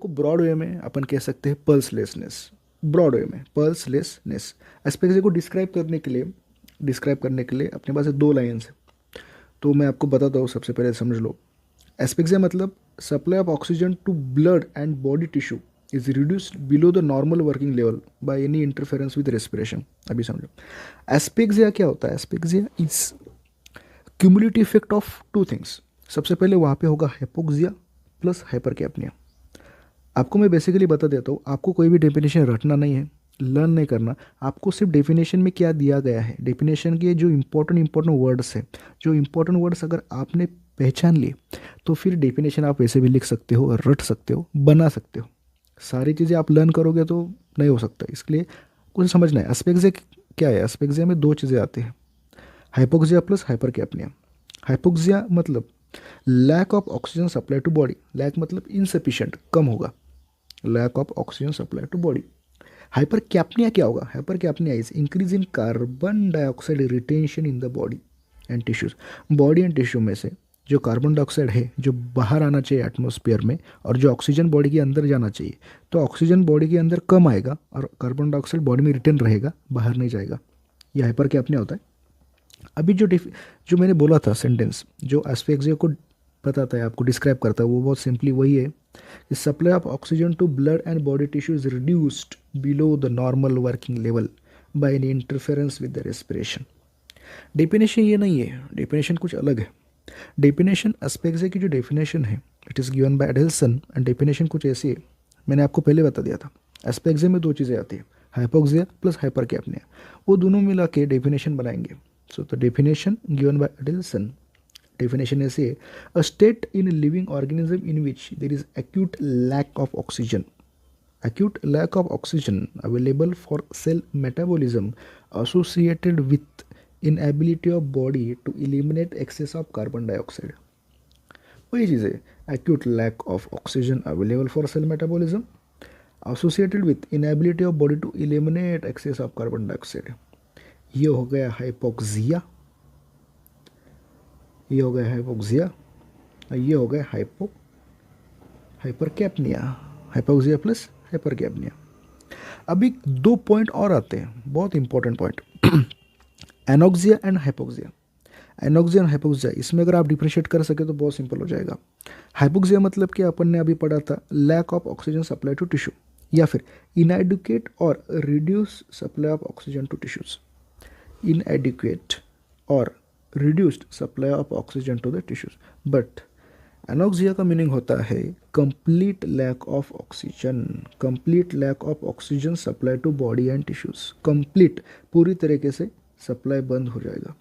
को broad way में अपन कह सकते हैं पल्सलेसनेस, ब्रॉड वे में पल्सलेसनेस। एस्पेक्सिया को डिस्क्राइब करने के लिए अपने पास दो लाइन्स है, तो मैं आपको बताता हूँ। सबसे पहले समझ लो, एस्पेक्सिया मतलब supply of oxygen to blood and body tissue is reduced below the normal working level by any interference with respiration. अभी समझो एस्पेक्सिया क्या होता है। Asphyxia is cumulative effect of two things. सबसे पहले वहाँ पे होगा हाइपोक्सिया प्लस हाइपरकैप्निया। आपको मैं बेसिकली बता देता हूँ, आपको कोई भी डेफिनेशन रटना नहीं है, लर्न नहीं करना। आपको सिर्फ डेफिनेशन में क्या दिया गया है, डेफिनेशन के जो इंपॉर्टेंट वर्ड्स है, जो इंपॉर्टेंट वर्ड्स अगर आपने पहचान लिए तो फिर डेफिनेशन आप वैसे भी लिख सकते हो, रट सकते हो, बना सकते हो। सारी चीज़ें आप लर्न करोगे तो नहीं हो सकता, इसलिए कुछ समझना है। एस्पेक्सिया क्या है? एस्पेक्सिया में दो चीज़ें आती हैं, हाइपोक्सिया प्लस हाइपरकैप्निया। हाइपोक्सिया मतलब lack of oxygen supply to body, lack मतलब इनसफिशिएंट, कम होगा, lack of oxygen supply to body. Hypercapnia क्या होगा? Hypercapnia is increase in carbon dioxide retention in the body and tissues. Body and tissue में से जो carbon dioxide है जो बाहर आना चाहिए एटमॉस्फेयर में, और जो ऑक्सीजन बॉडी के अंदर जाना चाहिए, तो ऑक्सीजन बॉडी के अंदर कम आएगा और कार्बन डाइऑक्साइड बॉडी में रिटेन रहेगा, बाहर नहीं जाएगा। यह हाइपर कैप्निया होता है। अभी जो मैंने बोला था सेंटेंस, जो एस्फेक्सिया को बताता है, आपको डिस्क्राइब करता है, वो बहुत सिंपली वही है कि supply of oxygen to blood and body tissue is reduced below the normal working level by an interference with the respiration. Definition ये नहीं है, डेफिनेशन कुछ अलग है। डेफिनेशन एस्पेक्सिया की जो डेफिनेशन है it is given by Edelson, and definition कुछ ऐसी है, मैंने आपको पहले बता दिया था। एस्पेक्सिया में दो चीज़ें आती है, हाइपोक्सिया प्लस हाइपरकैप्निया, वो दोनों मिला के डेफिनेशन बनाएंगे। So the definition given by Edelson, definition ऐसे है, a state in a living organism in which there is acute lack of oxygen, acute lack of oxygen available for cell metabolism associated with inability of body to eliminate excess of carbon dioxide। वही चीज़ है, acute lack of oxygen available for cell metabolism associated with inability of body to eliminate excess of carbon dioxide। ये हो गया hypoxia, ये हो गया hypoxia, और ये हो गया हाइपरकैप्निया। Hypoxia plus हाइपरकैप्निया। अभी दो पॉइंट और आते हैं, बहुत important point, anoxia and hypoxia. Anoxia and hypoxia, इसमें अगर आप डिफ्रेंशिएट कर सके तो बहुत सिंपल हो जाएगा। हाइपोक्सिया मतलब कि अपन ने अभी पढ़ा था lack of oxygen supply to tissue, या फिर inadequate or reduce supply of oxygen to tissues. Inadequate or reduced supply of oxygen to the tissues। but anoxia का मीनिंग होता है complete lack of oxygen, complete lack of oxygen supply to body and tissues. Complete, पूरी तरीके से supply बंद हो जाएगा।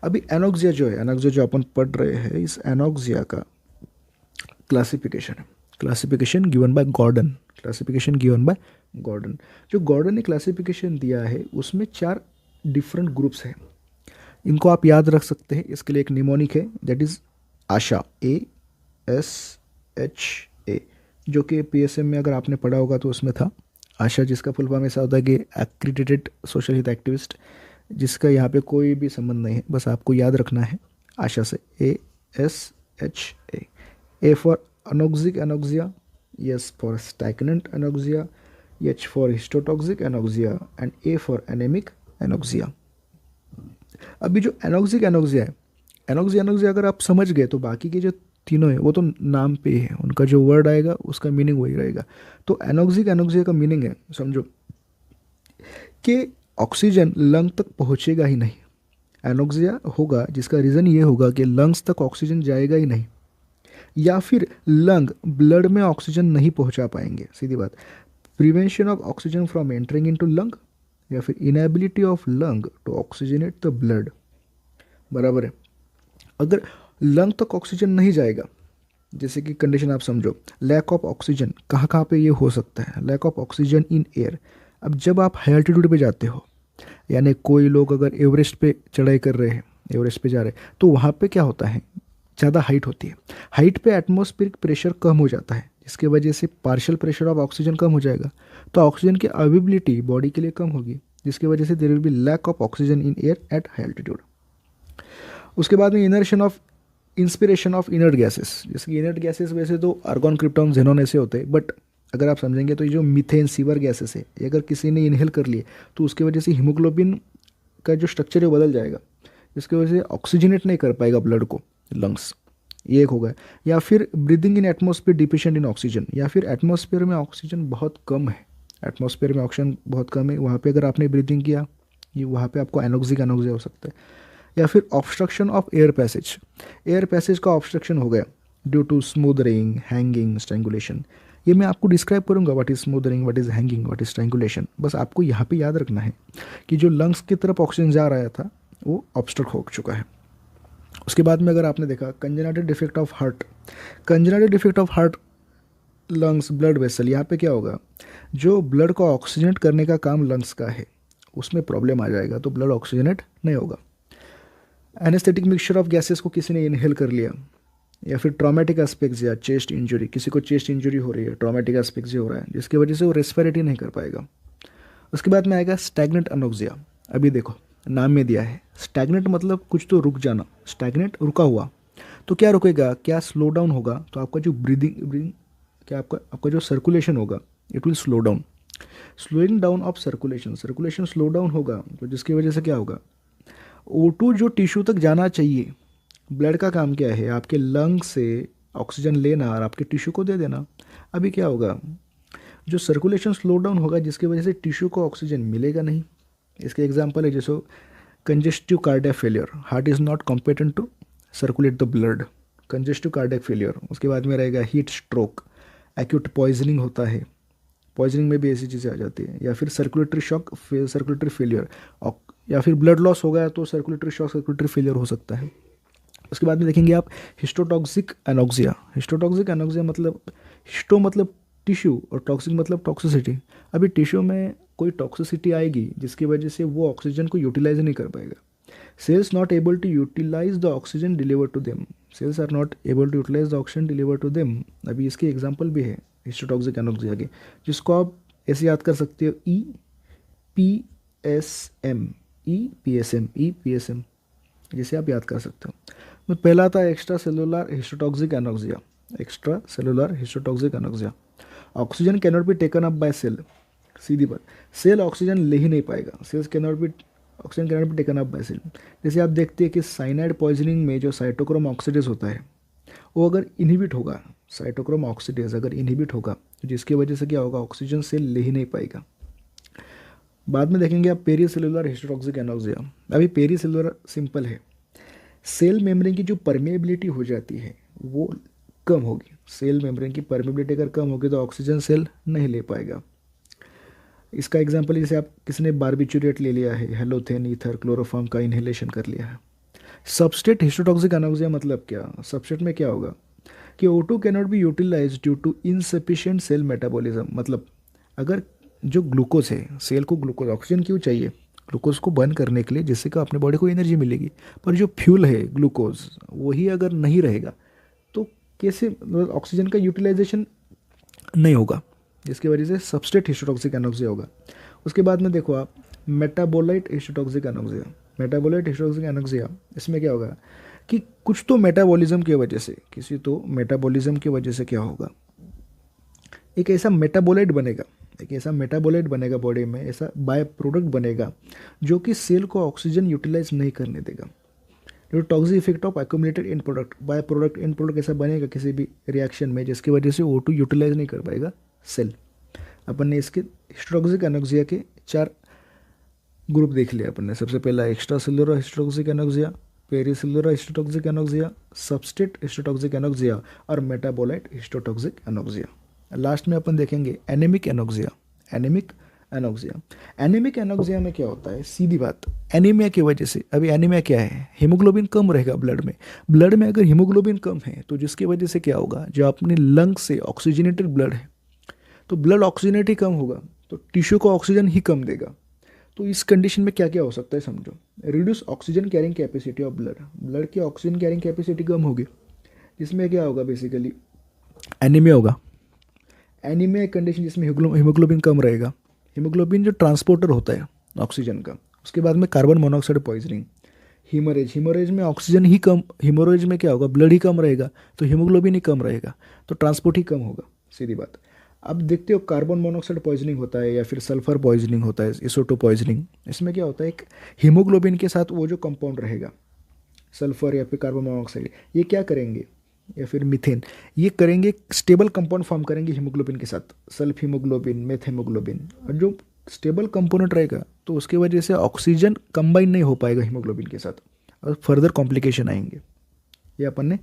अभी एनोक्सिया जो है, एनोक्सिया जो अपन पढ़ रहे हैं, इस एनोक्सिया का क्लासिफिकेशन है, classification given by Gordon, classification given by Gordon. जो गॉर्डन ने क्लासिफिकेशन दिया है उसमें 4 डिफरेंट ग्रुप्स हैं, इनको आप याद रख सकते हैं। इसके लिए एक निमोनिक है, दैट इज़ आशा, ASHA, जो कि PSM में अगर आपने पढ़ा होगा तो उसमें था आशा, जिसका फुल फॉर्म ऐसा होता है कि एक्रीडिटेड सोशल हित एक्टिविस्ट, जिसका यहाँ पे कोई भी संबंध नहीं है, बस आपको याद रखना है आशा से, ASHA। A for anoxic anoxia, S for stagnant anoxia, H for histotoxic anoxia, and A for anaemic anoxia. अभी जो एनोक्सिक एनोक्सिया है, एनोक्सिया अगर आप समझ गए तो बाकी के जो तीनों है वो तो नाम पे ही है, उनका जो वर्ड आएगा उसका मीनिंग वही रहेगा। तो एनोक्सिक एनोक्सिया का मीनिंग है, समझो कि ऑक्सीजन लंग तक पहुंचेगा ही नहीं। एनोक्सिया होगा जिसका रीज़न ये होगा कि लंग्स तक ऑक्सीजन जाएगा ही नहीं, या फिर लंग ब्लड में ऑक्सीजन नहीं पहुंचा पाएंगे, सीधी बात। Prevention of oxygen from entering into lung, या फिर inability of lung to oxygenate the blood, बराबर है। अगर लंग तक ऑक्सीजन नहीं जाएगा, जैसे कि कंडीशन आप समझो, लैक ऑफ ऑक्सीजन कहाँ कहाँ पे ये हो सकता है, lack of oxygen in air. अब जब आप हाई एल्टीट्यूड पे जाते हो, यानी कोई लोग अगर एवरेस्ट पे चढ़ाई कर रहे हैं, एवरेस्ट पे जा रहे हैं, तो वहाँ पे क्या होता है, ज़्यादा हाइट होती है, हाइट पे एटमॉस्फेरिक प्रेशर कम हो जाता है, जिसकी वजह से पार्शियल प्रेशर ऑफ ऑक्सीजन कम हो जाएगा, तो ऑक्सीजन की अवेलेबिलिटी बॉडी के लिए कम होगी, जिसकी वजह से there will be lack of oxygen in air at high altitude. उसके बाद में इंस्पिरेशन ऑफ इनर्ट गैसेस, जैसे कि इनर्ट गैसेस वैसे तो आर्गॉन, क्रिप्टॉन, जेनॉन ऐसे होते हैं, बट अगर आप समझेंगे तो ये जो मीथेन, सीवर गैसेस है, ये अगर किसी ने इनहेल कर लिए तो उसकी वजह से हीमोग्लोबिन का जो स्ट्रक्चर है वो बदल जाएगा, जिसकी वजह से ऑक्सीजनेट नहीं कर पाएगा ब्लड को लंग्स, ये एक होगा। या फिर breathing in atmosphere deficient in oxygen, या फिर एटमॉस्फेयर में ऑक्सीजन बहुत कम है, एटमॉस्फेयर में ऑक्सीजन बहुत कम है, वहाँ पे अगर आपने ब्रीदिंग किया, ये वहाँ पे आपको एनोक्सिक एनोक्सिया हो सकता है। या फिर obstruction of air passage, air passage का ऑब्स्ट्रक्शन हो गया due to smothering, hanging, strangulation. ये मैं आपको डिस्क्राइब करूंगा, what is smothering, what is hanging, what is strangulation. बस आपको यहाँ पे याद रखना है कि जो लंग्स की तरफ ऑक्सीजन जा रहा था वो ऑब्स्ट्रक्ट हो चुका है। उसके बाद में अगर आपने देखा congenital defect of heart, congenital defect of heart, lungs, blood vessel, यहाँ पे क्या होगा, जो ब्लड को ऑक्सीजनेट करने का काम लंग्स का है उसमें प्रॉब्लम आ जाएगा, तो ब्लड ऑक्सीजनेट नहीं होगा। एनेस्थेटिक मिक्सचर ऑफ गैसेस को किसी ने इनहेल कर लिया, या फिर ट्रॉमेटिक एस्पेक्सिया, चेस्ट इंजरी, किसी को चेस्ट इंजरी हो रही है, ट्रॉमेटिक एस्पेक्सिया हो रहा है, जिसकी वजह से वो रेस्पिरेटरी नहीं कर पाएगा। उसके बाद में आएगा स्टैग्नेंट एनोक्सिया। अभी देखो नाम में दिया है स्टैग्नेंट, मतलब कुछ तो रुक जाना, स्टैग्नेंट रुका हुआ, तो क्या रुकेगा, क्या स्लो डाउन होगा, तो आपका जो ब्रीदिंग क्या आपका जो सर्कुलेशन होगा it will slow down, slowing down of circulation, circulation slow down होगा, तो जिसकी वजह से क्या होगा, O2 जो टिश्यू तक जाना चाहिए, ब्लड का काम क्या है, आपके लंग से ऑक्सीजन लेना और आपके टिश्यू को दे देना। अभी क्या होगा, जो सर्कुलेशन स्लो डाउन होगा जिसकी वजह से टिश्यू को ऑक्सीजन मिलेगा नहीं। इसके एग्जांपल है जैसे congestive cardiac failure, heart is not competent to circulate the blood, congestive cardiac failure. उसके बाद में रहेगा हीट स्ट्रोक, एक्यूट पॉइजनिंग होता है, पॉइजनिंग में भी ऐसी चीज़ें आ जाती है। या फिर सर्कुलेटरी शॉक, सर्कुलेटरी फेलियर, या फिर ब्लड लॉस हो गया तो सर्कुलेटरी शॉक, सर्कुलेटरी फेलियर हो सकता है। उसके बाद में देखेंगे आप हिस्टोटॉक्सिक एनोक्सिया, हिस्टोटॉक्सिक एनोक्सिया मतलब हिस्टो मतलब टिश्यू और टॉक्सिक मतलब टॉक्सिसिटी। अभी टिश्यू में कोई टॉक्सिसिटी आएगी जिसकी वजह से वो ऑक्सीजन को यूटिलाइज नहीं कर पाएगा, cells not able to utilise the oxygen deliver to them, cells are not able to utilise the oxygen deliver to them. अभी इसके एग्जाम्पल भी है हिस्टोटॉक्सिक एनोक्सिया के, जिसको आप ऐसे याद कर सकते हो EPSM, EPSM, जिसे आप याद कर सकते हो। तो पहला था extracellular histotoxic anoxia, extracellular histotoxic anoxia. Oxygen cannot be taken up by cell, सीधी बात, सेल ऑक्सीजन ले ही नहीं पाएगा, cells cannot be, oxygen cannot be taken up by cell. जैसे आप देखते हैं कि साइनाइड पॉइजनिंग में जो साइटोक्रोम ऑक्सीडेज होता है वो अगर इनहिबिट होगा, साइटोक्रोम ऑक्सीडेज अगर इनहिबिट होगा तो जिसकी वजह से क्या होगा, ऑक्सीजन सेल ले ही नहीं पाएगा। बाद में देखेंगे आप पेरीसेलुलर हिस्टोटॉक्सिक एनोक्सिया। अभी पेरीसेलुलर सिंपल है, सेल मेम्ब्रेन की जो परमेबिलिटी हो जाती है वो कम होगी, सेल मेम्ब्रेन की परमेबिलिटी अगर कम होगी तो ऑक्सीजन सेल नहीं ले पाएगा। इसका एग्जांपल जैसे आप किसी ने बारबिचुरेट ले लिया है, हेलोथेन, ईथर, क्लोरोफॉर्म का इनहेलेशन कर लिया है। सबस्टेट हिस्टोटॉक्सिक एनोक्सिया मतलब क्या, सबस्टेट में क्या होगा कि O2 cannot be utilise due to insufficient cell metabolism, मतलब अगर जो ग्लूकोज है, सेल को ग्लूकोज, ऑक्सीजन क्यों चाहिए, ग्लूकोज को बर्न करने के लिए, जिससे कि अपने बॉडी को एनर्जी मिलेगी, पर जो फ्यूल है ग्लूकोज वही अगर नहीं रहेगा तो कैसे, मतलब ऑक्सीजन का यूटिलाइजेशन नहीं होगा, जिसकी वजह से सबस्ट्रेट हिस्टोटॉक्सिक एनोक्सिया होगा। उसके बाद में देखो आप metabolite histotoxic anoxia, metabolite histotoxic anoxia, इसमें क्या होगा कि कुछ तो मेटाबॉलिज्म की वजह से, किसी तो मेटाबॉलिज्म की वजह से क्या होगा, एक ऐसा मेटाबोलाइट बनेगा, एक ऐसा मेटाबोलाइट बनेगा बॉडी में, ऐसा बाय प्रोडक्ट बनेगा जो कि सेल को ऑक्सीजन यूटिलाइज नहीं करने देगा। जो toxic effect of accumulated and product, by product and product ऐसा बनेगा किसी भी रिएक्शन में जिसकी वजह से O2 यूटिलाइज नहीं कर पाएगा सेल। अपन ने इसके हिस्टोटॉक्सिक एनोक्सिया के 4 ग्रुप देख लिया अपन ने। सबसे पहला extracellular histotoxic anoxia, pericellular histotoxic anoxia, substrate histotoxic anoxia और मेटाबोलाइट हिस्टोटॉक्सिक एनोक्सिया। लास्ट में अपन देखेंगे anaemic anoxia, anaemic anoxia. Anaemic anoxia में क्या होता है, सीधी बात, एनीमिया की वजह से, अभी एनीमिया क्या है, हीमोग्लोबिन कम रहेगा ब्लड में, ब्लड में अगर हीमोग्लोबिन कम है तो जिसकी वजह से क्या होगा, जो अपने लंग से ऑक्सीजनेटेड ब्लड है तो ब्लड ऑक्सीजनेट ही कम होगा तो टिश्यू को ऑक्सीजन ही कम देगा। तो इस कंडीशन में क्या क्या हो सकता है समझो, reduce oxygen carrying capacity of blood, blood की ऑक्सीजन कैरिंग कैपेसिटी कम होगी, जिसमें क्या होगा, बेसिकली एनीमिया होगा। एनीमिया एक कंडीशन जिसमें हीमोग्लोबिन कम रहेगा, हीमोग्लोबिन जो ट्रांसपोर्टर होता है ऑक्सीजन का। उसके बाद में कार्बन मोनोऑक्साइड पॉइजनिंग, हीमोरेज में ऑक्सीजन ही कम, हीमोरेज में क्या होगा, ब्लड ही कम रहेगा, तो हीमोग्लोबिन ही कम रहेगा, तो ट्रांसपोर्ट ही कम होगा, सीधी बात। अब देखते हो कार्बन मोनोऑक्साइड पॉइजनिंग होता है या फिर सल्फर पॉइजनिंग होता है, इसोटो पॉइजनिंग। इसमें क्या होता है, एक हीमोग्लोबिन के साथ वो जो कंपाउंड रहेगा, सल्फर या फिर कार्बन मोनोऑक्साइड, ये क्या करेंगे, या फिर मीथेन, ये करेंगे स्टेबल कंपाउंड फॉर्म करेंगे हीमोग्लोबिन के साथ, सल्फ हीमोग्लोबिन, मेथ हीमोग्लोबिन। और जो स्टेबल कंपोनेंट रहेगा तो उसके वजह से ऑक्सीजन कंबाइन नहीं हो पाएगा हीमोग्लोबिन के साथ और फर्दर कॉम्प्लिकेशन आएंगे। ये अपन ने